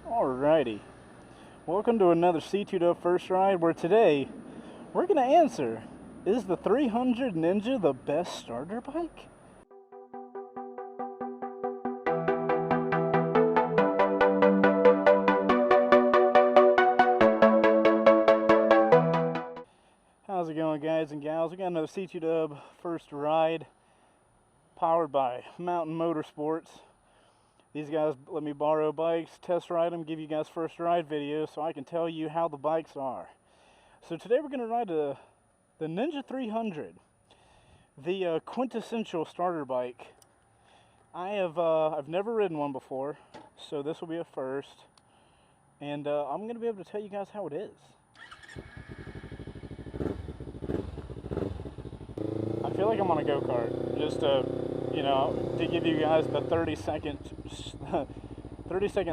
Alrighty, welcome to another C2 First Ride, where today we're going to answer, is the 300 Ninja the best starter bike? How's it going, guys and gals? We got another C2 First Ride powered by Mountain Motorsports. These guys let me borrow bikes, test ride them, give you guys first ride videos so I can tell you how the bikes are. So today we're going to ride the Ninja 300, the quintessential starter bike. I've never ridden one before, so this will be a first, and I'm going to be able to tell you guys how it is. I feel like I'm on a go-kart, just to give you guys the 30-second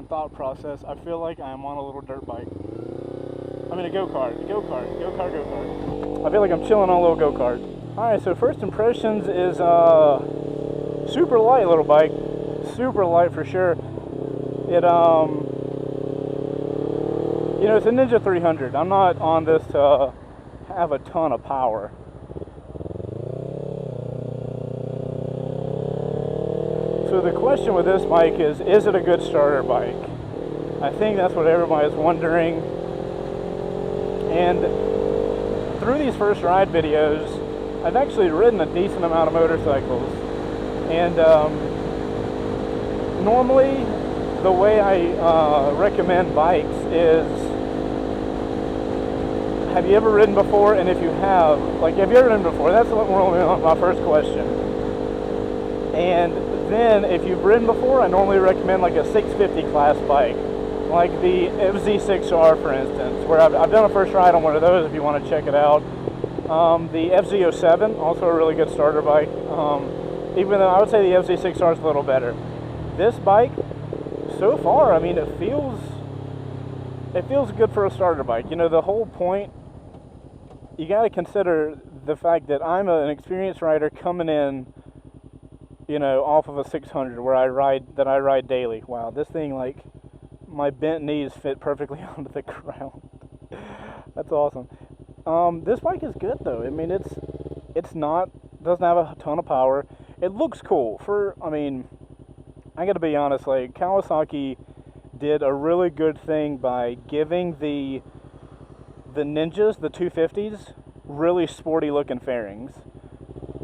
thought process. I feel like I'm on a little dirt bike. I mean a go-kart. I feel like I'm chilling on a little go-kart. Alright, so first impressions is super light little bike. Super light for sure. It it's a Ninja 300. I'm not on this to have a ton of power. So the question with this bike is it a good starter bike? I think that's what everybody's wondering. And through these first ride videos, I've actually ridden a decent amount of motorcycles. And normally, the way I recommend bikes is, have you ever ridden before? And if you have you ever ridden before? That's normally my first question. And then, if you've ridden before, I normally recommend like a 650 class bike, like the FZ6R, for instance, where I've done a first ride on one of those if you want to check it out. The FZ07, also a really good starter bike, even though I would say the FZ6R is a little better. This bike, so far, I mean, it feels good for a starter bike. You know, the whole point, you got to consider the fact that I'm an experienced rider coming in, off of a 600 where I ride daily. Wow, this thing, like, my bent knees fit perfectly onto the ground. That's awesome. This bike is good though. I mean, doesn't have a ton of power. It looks cool. I gotta be honest, like, Kawasaki did a really good thing by giving the Ninjas, the 250s, really sporty looking fairings.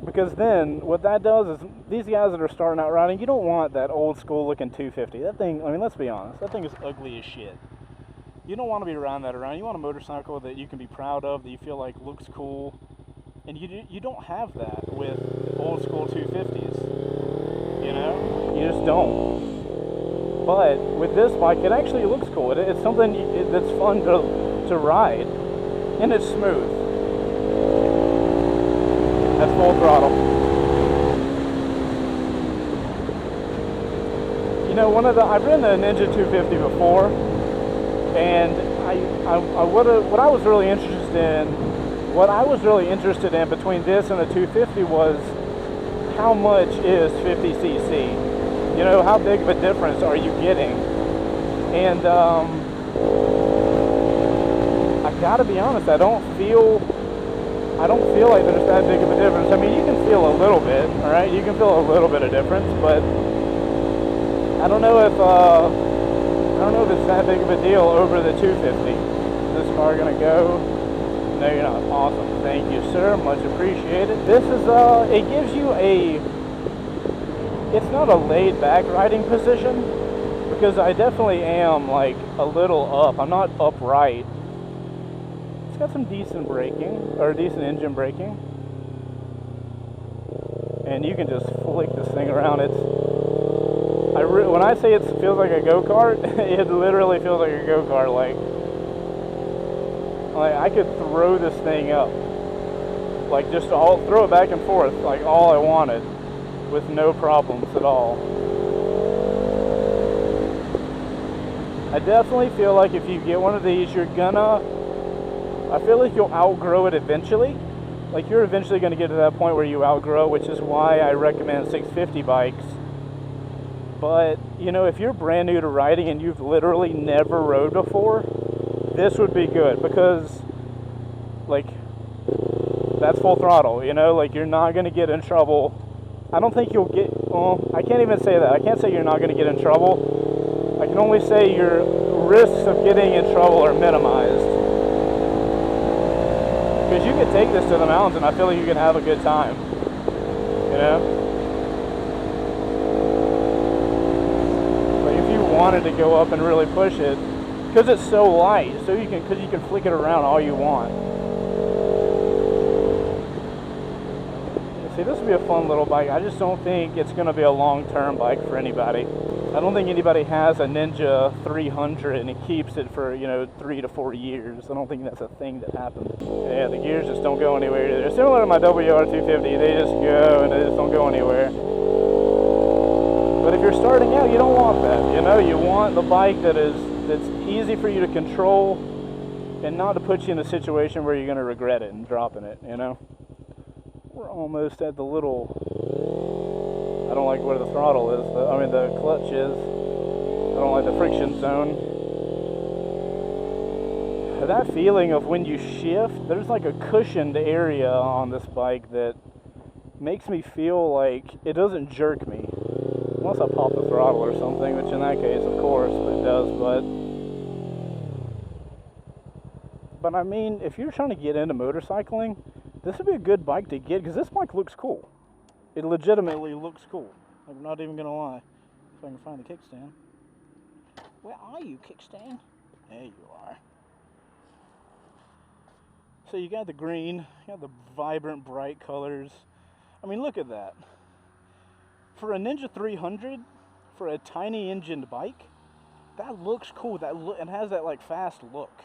Because then, what that does is, these guys that are starting out riding, you don't want that old school looking 250. That thing, I mean, let's be honest, that thing is ugly as shit. You don't want to be riding that around. You want a motorcycle that you can be proud of, that you feel like looks cool. And you don't have that with old school 250s. You just don't. But with this bike, it actually looks cool. It's something that's fun to ride. And it's smooth. That's full throttle. I've ridden a Ninja 250 before, and what I was really interested in between this and the 250 was how much is 50cc. How big of a difference are you getting? And I gotta be honest, I don't feel like there's that big of a difference. I mean, you can feel a little bit, all right? You can feel a little bit of difference, but I don't know if it's that big of a deal over the 250. Is this car gonna go? No, you're not. Awesome. Thank you, sir. Much appreciated. This is it gives you it's not a laid back riding position, because I definitely am like a little up. I'm not upright. It's got some decent braking, or decent engine braking, and you can just flick this thing around. When I say it feels like a go-kart, it literally feels like a go-kart. Like I could throw this thing up, like just throw it back and forth, like all I wanted, with no problems at all. I definitely feel like if you get one of these, I feel like you'll outgrow it eventually. Like, you're eventually going to get to that point where you outgrow, which is why I recommend 650 bikes. But, you know, if you're brand new to riding and you've literally never rode before, this would be good because, like, that's full throttle, you know? Like, you're not going to get in trouble. I don't think you'll get, well, I can't even say that. I can't say you're not going to get in trouble. I can only say your risks of getting in trouble are minimized. Because you can take this to the mountains and I feel like you can have a good time, you know? Wanted to go up and really push it because it's so light, so you can flick it around all you want. See, this would be a fun little bike. I just don't think it's going to be a long-term bike for anybody. I don't think anybody has a Ninja 300 and it keeps it for, you know, 3 to 4 years. I don't think that's a thing that happens. Yeah, the gears just don't go anywhere either. They're similar to my WR250. They just go and they just don't go anywhere. But if you're starting out, you don't want that, you know? You want the bike that's easy for you to control and not to put you in a situation where you're going to regret it and dropping it, you know? We're almost at the little, I don't like where the throttle is, the clutch is. I don't like the friction zone. That feeling of when you shift, there's like a cushioned area on this bike that makes me feel like it doesn't jerk me. Unless I pop the throttle or something, which in that case, of course, it does, but I mean, if you're trying to get into motorcycling, this would be a good bike to get, because this bike looks cool. It legitimately looks cool. I'm not even going to lie. If I can find the kickstand. Where are you, kickstand? There you are. So you got the green, you got the vibrant, bright colors. I mean, look at that. For a Ninja 300, for a tiny engined bike, that looks cool. It has that like fast look.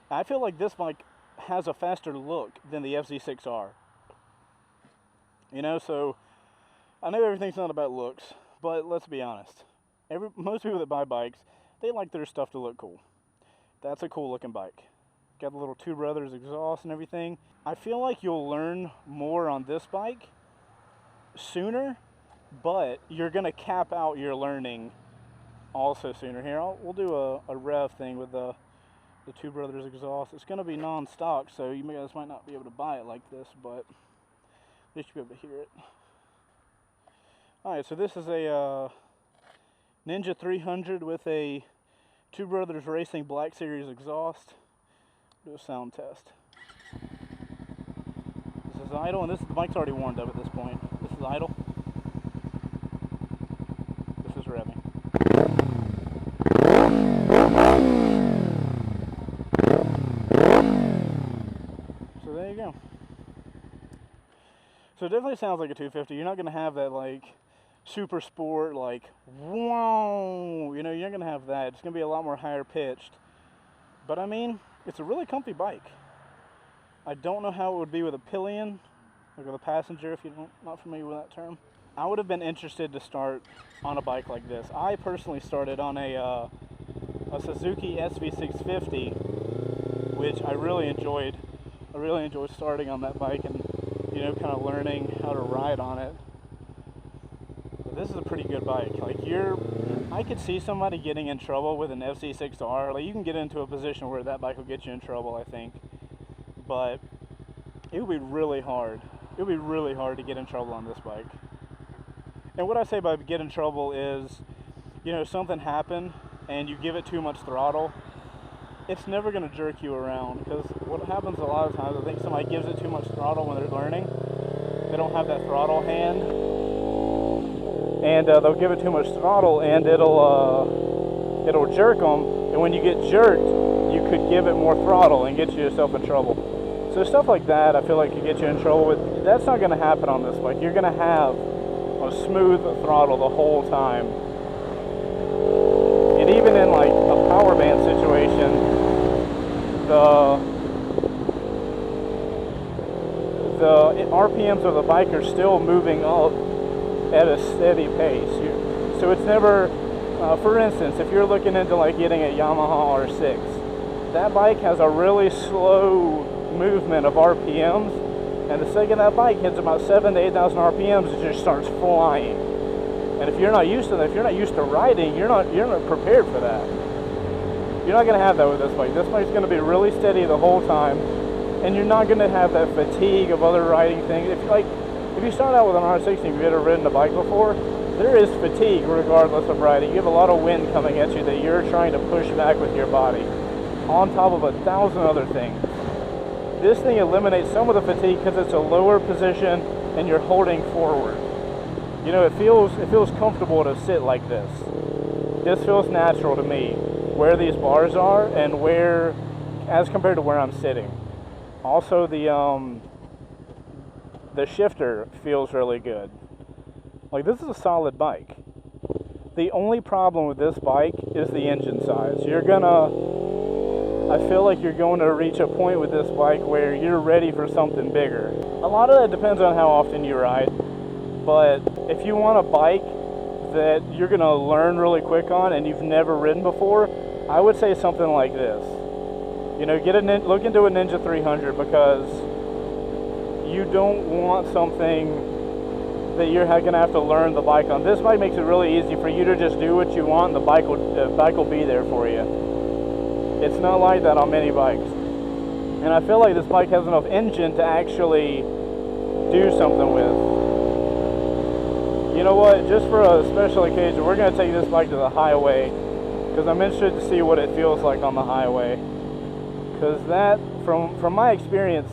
I feel like this bike has a faster look than the FZ6R. You know, so I know everything's not about looks, but let's be honest. Most people that buy bikes, they like their stuff to look cool. That's a cool looking bike. Got the little Two Brothers exhaust and everything. I feel like you'll learn more on this bike sooner, but you're gonna cap out your learning also sooner. Here, we'll do a rev thing with the Two Brothers exhaust. It's gonna be non-stock, so you guys might not be able to buy it like this, but at least you'll be able to hear it. Alright, so this is a Ninja 300 with a Two Brothers Racing Black Series exhaust. Do a sound test. This is idle, and the bike's already warmed up at this point. This is idle. This is revving. So there you go. So it definitely sounds like a 250. You're not going to have that like super sport, like whoa, you know, you're not going to have that. It's going to be a lot more higher pitched. But I mean, it's a really comfy bike. I don't know how it would be with a pillion, like with a passenger, if you're not familiar with that term. I would have been interested to start on a bike like this. I personally started on a Suzuki SV650, which I really enjoyed. I really enjoyed starting on that bike and, you know, kind of learning how to ride on it. But this is a pretty good bike. Like I could see somebody getting in trouble with an FZ6R. Like you can get into a position where that bike will get you in trouble, I think. But it would be really hard. It would be really hard to get in trouble on this bike. And what I say by get in trouble is, you know, something happened and you give it too much throttle, it's never going to jerk you around. Because what happens a lot of times, I think somebody gives it too much throttle when they're learning. They don't have that throttle hand. And they'll give it too much throttle and it'll jerk them. And when you get jerked, you could give it more throttle and get yourself in trouble. So stuff like that, I feel like could get you in trouble with. That's not going to happen on this bike. You're going to have a smooth throttle the whole time. And even in like a power band situation, the RPMs of the bike are still moving up at a steady pace. So it's never, for instance, if you're looking into like getting a Yamaha R6, that bike has a really slow movement of RPMs, and the second that bike hits about 7,000 to 8,000 RPMs, it just starts flying. And if you're not used to that, if you're not used to riding, you're not prepared for that. You're not going to have that with this bike. This bike's going to be really steady the whole time, and you're not going to have that fatigue of other riding things. If you start out with an R60, if you've ever ridden a bike before, there is fatigue regardless of riding. You have a lot of wind coming at you that you're trying to push back with your body, on top of 1,000 other things. This thing eliminates some of the fatigue because it's a lower position and you're holding forward. You know, it feels comfortable to sit like this. This feels natural to me, where these bars are and where, as compared to where I'm sitting. Also, the shifter feels really good. Like, this is a solid bike. The only problem with this bike is the engine size. I feel like you're going to reach a point with this bike where you're ready for something bigger. A lot of that depends on how often you ride, but if you want a bike that you're going to learn really quick on and you've never ridden before, I would say something like this. You know, look into a Ninja 300, because you don't want something that you're going to have to learn the bike on. This bike makes it really easy for you to just do what you want, and the bike will be there for you. It's not like that on many bikes. And I feel like this bike has enough engine to actually do something with. You know what, just for a special occasion, we're going to take this bike to the highway, because I'm interested to see what it feels like on the highway. Because that, from my experience,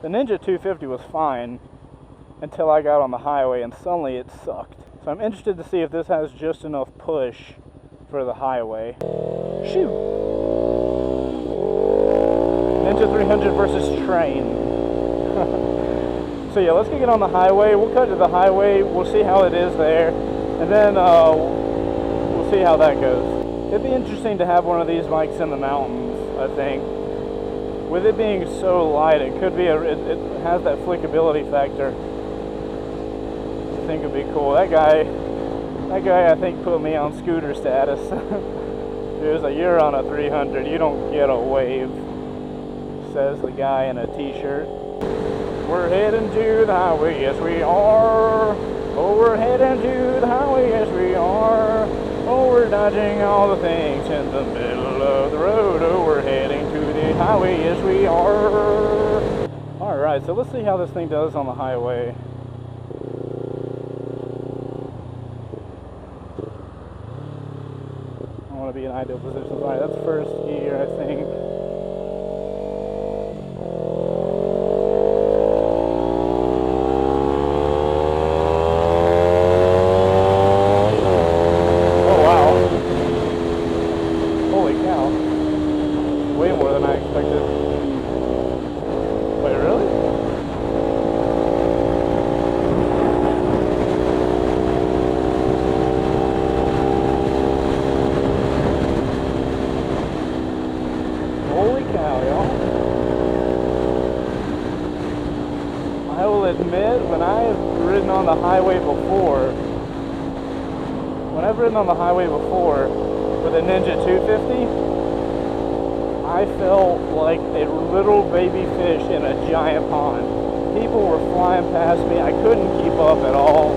the Ninja 250 was fine until I got on the highway, and suddenly it sucked. So I'm interested to see if this has just enough push for the highway. Shoot! Ninja 300 versus train. So yeah, let's get on the highway. We'll cut to the highway. We'll see how it is there, and then we'll see how that goes. It'd be interesting to have one of these bikes in the mountains, I think. With it being so light, it could be it has that flickability factor. I think it'd be cool. That guy I think put me on scooter status. He was like, "You're on a 300, you don't get a wave," says the guy in a t-shirt. We're heading to the highway, yes we are. Oh, we're heading to the highway, yes we are. Oh, we're dodging all the things in the middle of the road. Oh, we're heading to the highway, yes we are. Alright, so let's see how this thing does on the highway. I want to be in ideal positions. Alright, that's first gear, I think. On the highway before with a Ninja 250, I felt like a little baby fish in a giant pond. People were flying past me. I couldn't keep up at all.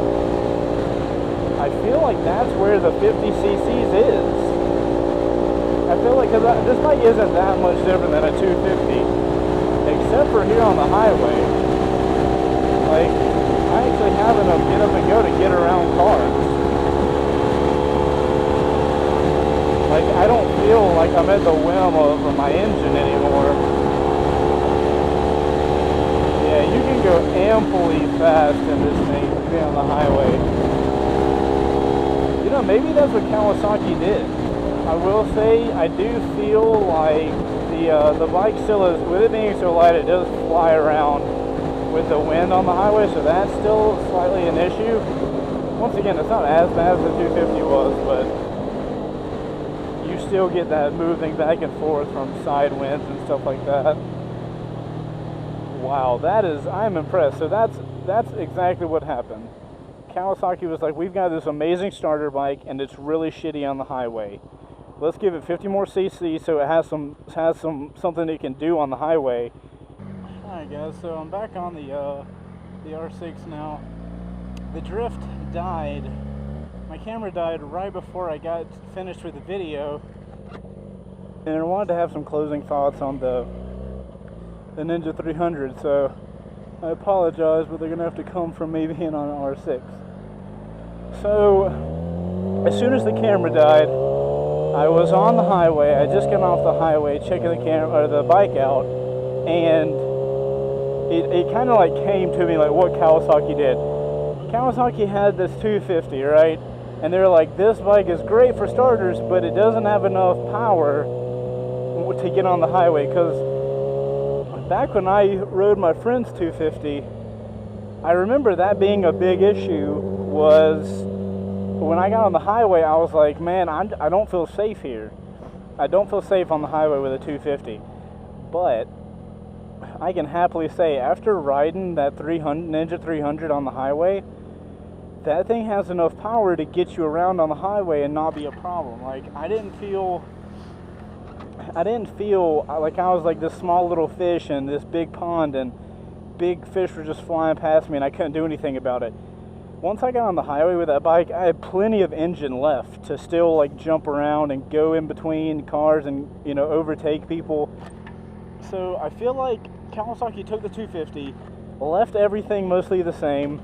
I feel like that's where the 50cc's is. I feel like, because this bike isn't that much different than a 250, except for here on the highway. Like, I actually have enough get up and go to get around cars. Like, I don't feel like I'm at the whim of my engine anymore. Yeah, you can go amply fast in this thing to be on the highway. You know, maybe that's what Kawasaki did. I will say, I do feel like the bike still is, with it being so light, it does fly around with the wind on the highway, so that's still slightly an issue. Once again, it's not as bad as the 250 was, but still get that moving back and forth from side winds and stuff like that. Wow, I'm impressed. So that's exactly what happened. Kawasaki was like, we've got this amazing starter bike and it's really shitty on the highway. Let's give it 50 more cc so it has something it can do on the highway. Alright guys, so I'm back on the R6 now. The drift died my camera died right before I got finished with the video, and I wanted to have some closing thoughts on the Ninja 300, so I apologize, but they're gonna have to come from me being on an R6. So as soon as the camera died, I was on the highway. I just got off the highway, checking the bike out, and it kind of like came to me like what Kawasaki did. Kawasaki had this 250, right? And they're like, this bike is great for starters, but it doesn't have enough power to get on the highway. Because back when I rode my friend's 250, I remember that being a big issue. Was when I got on the highway, I was like, man, I don't feel safe here. I don't feel safe on the highway with a 250. But I can happily say, after riding that Ninja 300 on the highway, that thing has enough power to get you around on the highway and not be a problem. Like, I didn't feel like I was like this small little fish in this big pond and big fish were just flying past me and I couldn't do anything about it. Once I got on the highway with that bike, I had plenty of engine left to still like jump around and go in between cars and, you know, overtake people. So I feel like Kawasaki took the 250, left everything mostly the same,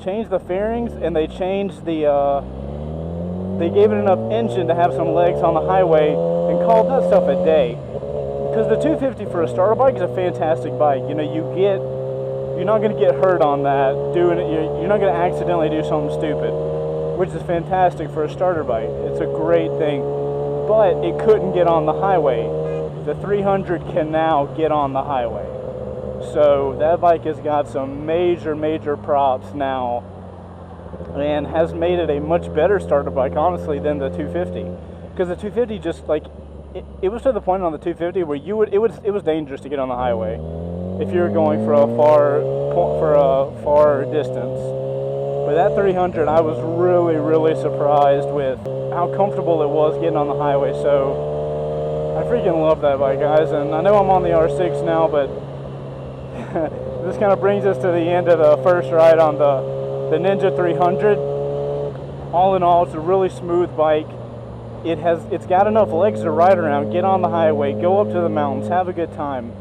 changed the fairings, and they changed the they gave it enough engine to have some legs on the highway and called that stuff a day. Because the 250 for a starter bike is a fantastic bike. You know, you're not going to get hurt on that doing it. You're not going to accidentally do something stupid, which is fantastic for a starter bike. It's a great thing, but it couldn't get on the highway. The 300 can now get on the highway. So that bike has got some major props now and has made it a much better starter bike, honestly, than the 250. Because the 250 just like it was to the point on the 250 where it was dangerous to get on the highway if you're going for a far distance. But that 300, I was really surprised with how comfortable it was getting on the highway. So I freaking love that bike, guys. And I know I'm on the R6 now, but this kind of brings us to the end of the first ride on the Ninja 300. All in all, it's a really smooth bike. It's got enough legs to ride around, get on the highway, go up to the mountains, have a good time.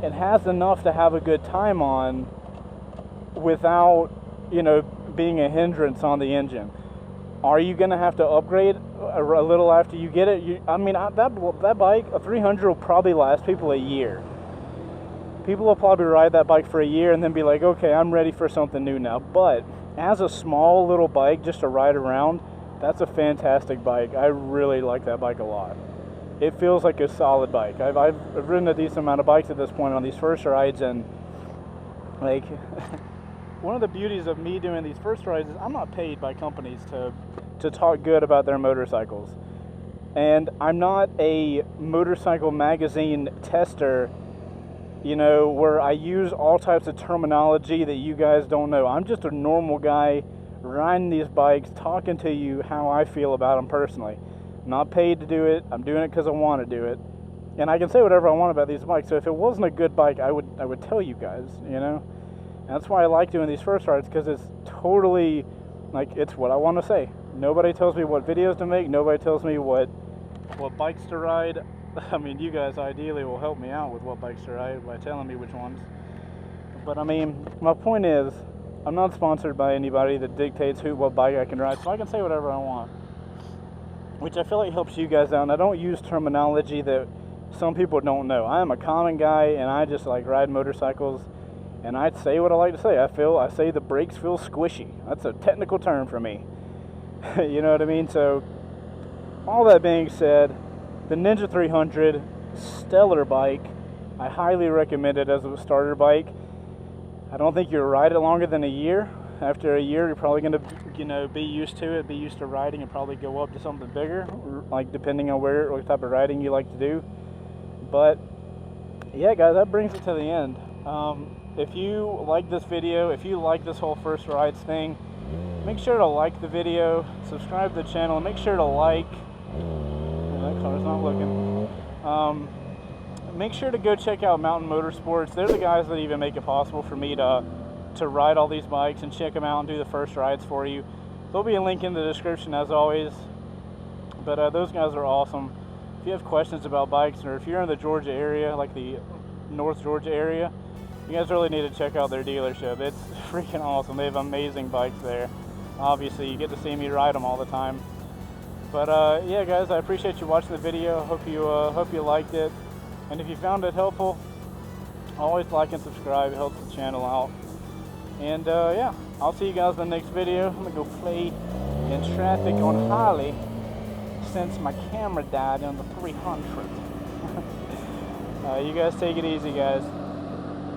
It has enough to have a good time on without, you know, being a hindrance on the engine. Are you going to have to upgrade a little after you get it? That bike, a 300, will probably last people a year. People will probably ride that bike for a year and then be like, okay, I'm ready for something new now. But as a small little bike just to ride around, that's a fantastic bike. I really like that bike a lot. It feels like a solid bike. I've ridden a decent amount of bikes at this point on these first rides, and like one of the beauties of me doing these first rides is I'm not paid by companies to talk good about their motorcycles. And I'm not a motorcycle magazine tester, you know, where I use all types of terminology that you guys don't know. I'm just a normal guy riding these bikes, talking to you how I feel about them personally. I'm not paid to do it. I'm doing it because I want to do it. And I can say whatever I want about these bikes. So if it wasn't a good bike, I would tell you guys, you know. And that's why I like doing these first rides, because it's totally, like, it's what I want to say. Nobody tells me what videos to make. Nobody tells me what bikes to ride. I mean, you guys ideally will help me out with what bikes to ride by telling me which ones. But I mean, my point is, I'm not sponsored by anybody that dictates what bike I can ride, so I can say whatever I want, which I feel like helps you guys out. And I don't use terminology that some people don't know. I am a common guy, and I just like ride motorcycles, and I say what I like to say. I say the brakes feel squishy. That's a technical term for me. You know what I mean? So all that being said, the Ninja 300, stellar bike. I highly recommend it as a starter bike. I don't think you'll ride it longer than a year. After a year, you're probably going to, you know, be used to it, be used to riding, and probably go up to something bigger, like depending on what type of riding you like to do. But yeah, guys, that brings it to the end. If you like this video, if you like this whole first rides thing, make sure to like the video, subscribe to the channel, and make sure to like. Oh, that car's not looking. Make sure to go check out Mountain Motorsports. They're the guys that even make it possible for me to ride all these bikes and check them out and do the first rides for you. There'll be a link in the description as always. But those guys are awesome. If you have questions about bikes, or if you're in the Georgia area, like the North Georgia area, you guys really need to check out their dealership. It's freaking awesome. They have amazing bikes there. Obviously, you get to see me ride them all the time. But yeah, guys, I appreciate you watching the video. Hope you liked it. And if you found it helpful, always like and subscribe. It helps the channel out. And yeah, I'll see you guys in the next video. I'm gonna go play in traffic on Harley since my camera died on the 300. You guys take it easy, guys.